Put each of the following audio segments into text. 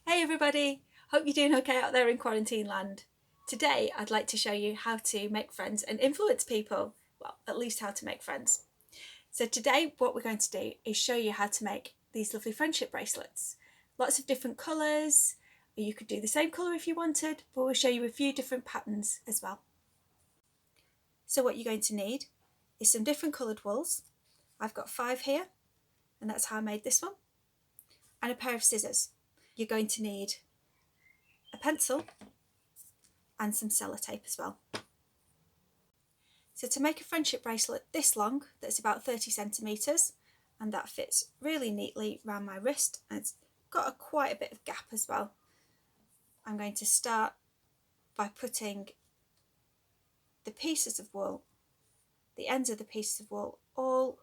Hey everybody, hope you're doing okay out there in quarantine land. Today I'd like to show you how to make friends and influence people. Well, at least how to make friends. So today what we're going to do is show you how to make these lovely friendship bracelets. Lots of different colours, or you could do the same colour if you wanted, but we'll show you a few different patterns as well. So what you're going to need is some different coloured wools. I've got 5 here, and that's how I made this one, and a pair of scissors. You're going to need a pencil and some sellotape as well. So to make a friendship bracelet this long, that's about 30 centimetres, and that fits really neatly around my wrist, and it's got quite a bit of gap as well. I'm going to start by putting the pieces of wool, the ends of the pieces of wool, all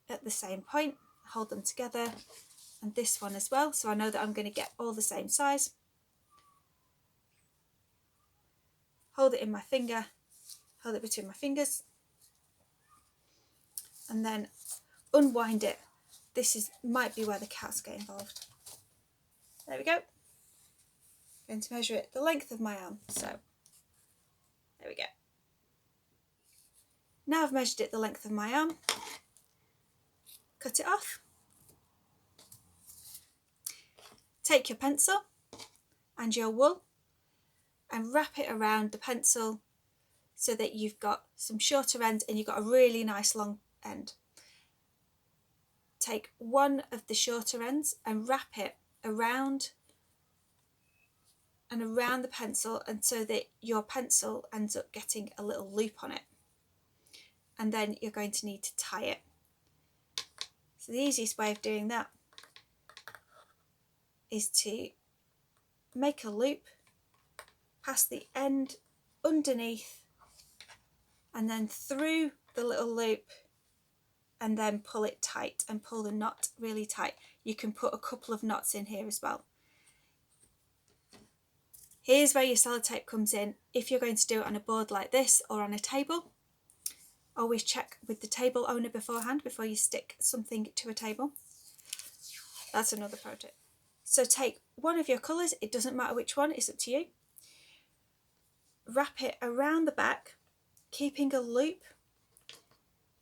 at the same point, hold them together, and this one as well, so I know that I'm going to get all the same size. Hold it in my finger, hold it between my fingers, and then unwind it. This might be where the cats get involved. There we go. I'm going to measure it the length of my arm, so there we go. Now I've measured it the length of my arm, cut it off. Take your pencil and your wool and wrap it around the pencil so that you've got some shorter ends and you've got a really nice long end. Take one of the shorter ends and wrap it around and around the pencil, and so that your pencil ends up getting a little loop on it. And then you're going to need to tie it. So the easiest way of doing that is to make a loop, pass the end underneath and then through the little loop, and then pull it tight and pull the knot really tight. You can put a couple of knots in here as well. Here's where your sellotape comes in. If you're going to do it on a board like this or on a table, always check with the table owner beforehand before you stick something to a table. That's another pro tip. So take one of your colours, it doesn't matter which one, it's up to you. Wrap it around the back, keeping a loop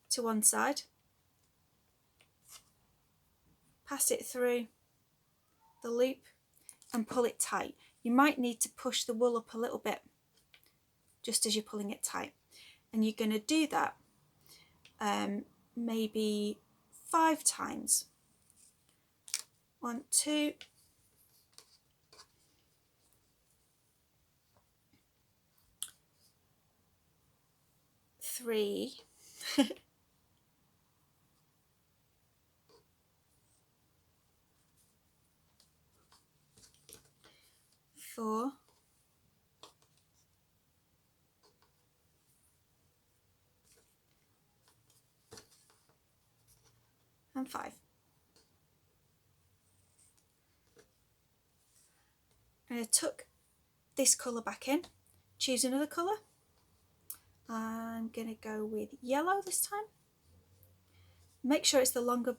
to one side. Pass it through the loop and pull it tight. You might need to push the wool up a little bit just as you're pulling it tight. And you're going to do that maybe 5 times. 1, 2, 3, 4, and 5. I'm going to tuck this colour back in, choose another colour. I'm going to go with yellow this time. Make sure it's the longer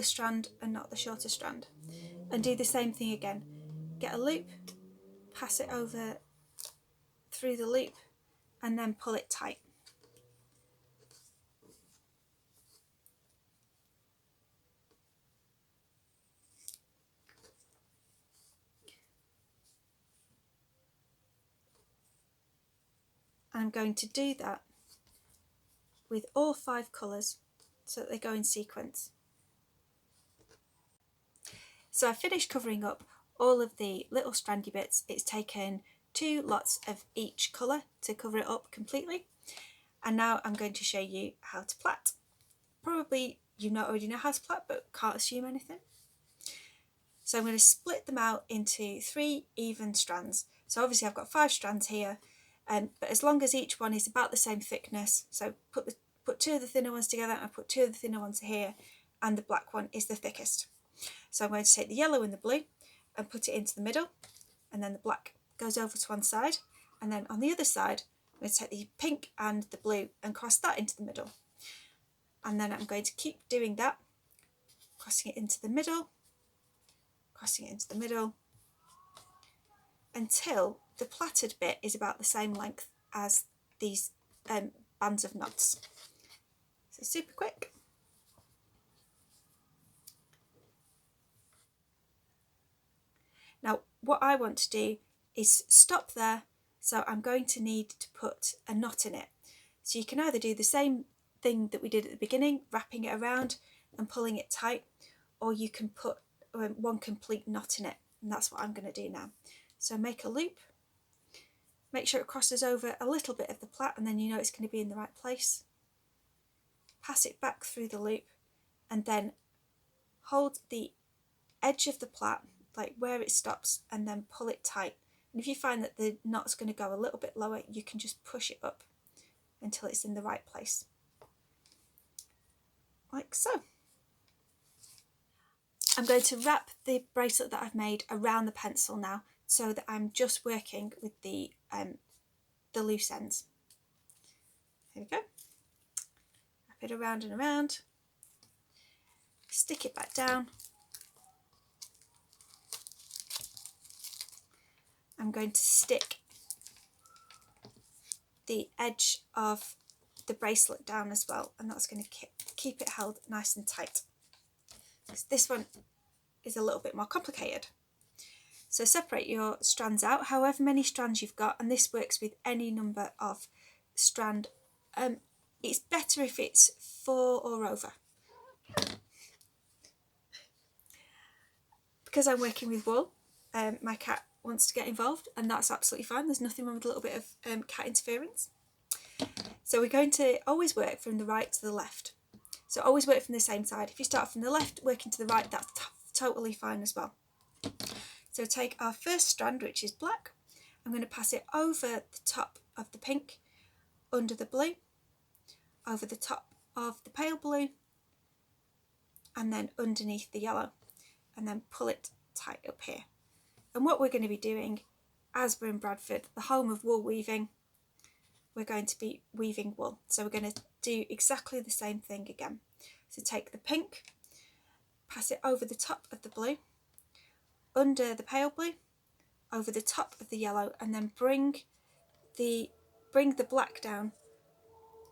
strand and not the shorter strand. And do the same thing again. Get a loop, pass it over through the loop, and then pull it tight. I'm going to do that with all 5 colours so that they go in sequence. So I've finished covering up all of the little strandy bits. It's taken 2 lots of each colour to cover it up completely. And now I'm going to show you how to plait. Probably you already know how to plait, but can't assume anything. So I'm going to split them out into 3 even strands. So obviously I've got 5 strands here, but as long as each one is about the same thickness, so put 2 of the thinner ones together and put 2 of the thinner ones here, and the black one is the thickest. So I'm going to take the yellow and the blue and put it into the middle, and then the black goes over to one side, and then on the other side I'm going to take the pink and the blue and cross that into the middle. And then I'm going to keep doing that, crossing it into the middle, crossing it into the middle until the plaited bit is about the same length as these bands of knots. So super quick. Now what I want to do is stop there, so I'm going to need to put a knot in it. So you can either do the same thing that we did at the beginning, wrapping it around and pulling it tight, or you can put one complete knot in it, and that's what I'm going to do now. So make a loop, make sure it crosses over a little bit of the plait, and then you know it's going to be in the right place. Pass it back through the loop and then hold the edge of the plait, like where it stops, and then pull it tight. And if you find that the knot's going to go a little bit lower, you can just push it up until it's in the right place, like so. I'm going to wrap the bracelet that I've made around the pencil now, so that I'm just working with the loose ends. There we go. Wrap it around and around, stick it back down. I'm going to stick the edge of the bracelet down as well, and that's going to keep it held nice and tight. This one is a little bit more complicated. So separate your strands out, however many strands you've got, and this works with any number of strand. It's better if it's 4 or over. Because I'm working with wool, my cat wants to get involved, and that's absolutely fine. There's nothing wrong with a little bit of cat interference. So we're going to always work from the right to the left. So always work from the same side. If you start from the left, working to the right, that's totally fine as well. So take our first strand, which is black. I'm going to pass it over the top of the pink, under the blue, over the top of the pale blue, and then underneath the yellow, and then pull it tight up here. And what we're going to be doing, as we're in Bradford, the home of wool weaving, we're going to be weaving wool. So we're going to do exactly the same thing again. So take the pink, pass it over the top of the blue, under the pale blue, over the top of the yellow, and then bring the black down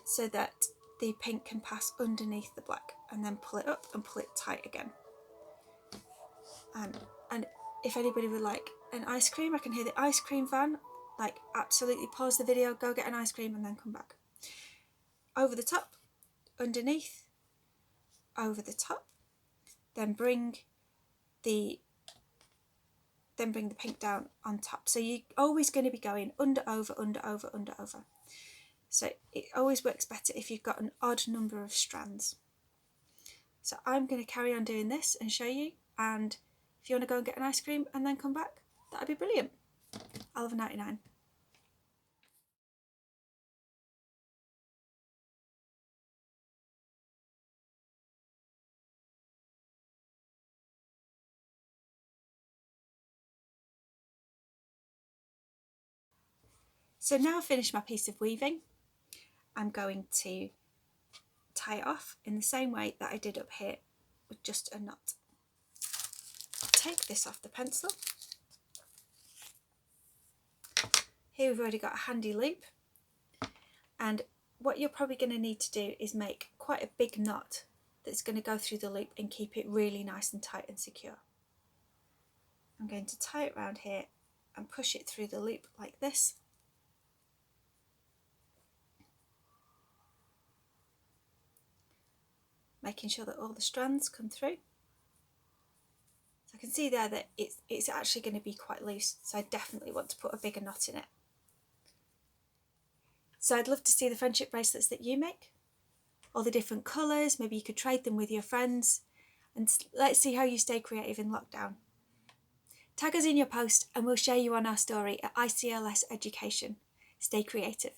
so that the pink can pass underneath the black, and then pull it up and pull it tight again. And if anybody would like an ice cream, I can hear the ice cream van. Like, absolutely pause the video, go get an ice cream, and then come back. Over the top, underneath, over the top, then bring the pink down on top. So you're always going to be going under, over, under, over, under, over. So it always works better if you've got an odd number of strands. So I'm going to carry on doing this and show you, and if you want to go and get an ice cream and then come back, that'd be brilliant. I'll have a 99. So now I've finished my piece of weaving, I'm going to tie it off in the same way that I did up here with just a knot. Take this off the pencil. Here we've already got a handy loop, and what you're probably going to need to do is make quite a big knot that's going to go through the loop and keep it really nice and tight and secure. I'm going to tie it around here and push it through the loop like this. Making sure that all the strands come through. So I can see there that it's actually going to be quite loose, so I definitely want to put a bigger knot in it. So I'd love to see the friendship bracelets that you make, all the different colours. Maybe you could trade them with your friends, and let's see how you stay creative in lockdown. Tag us in your post and we'll share you on our story at ICLS Education. Stay creative.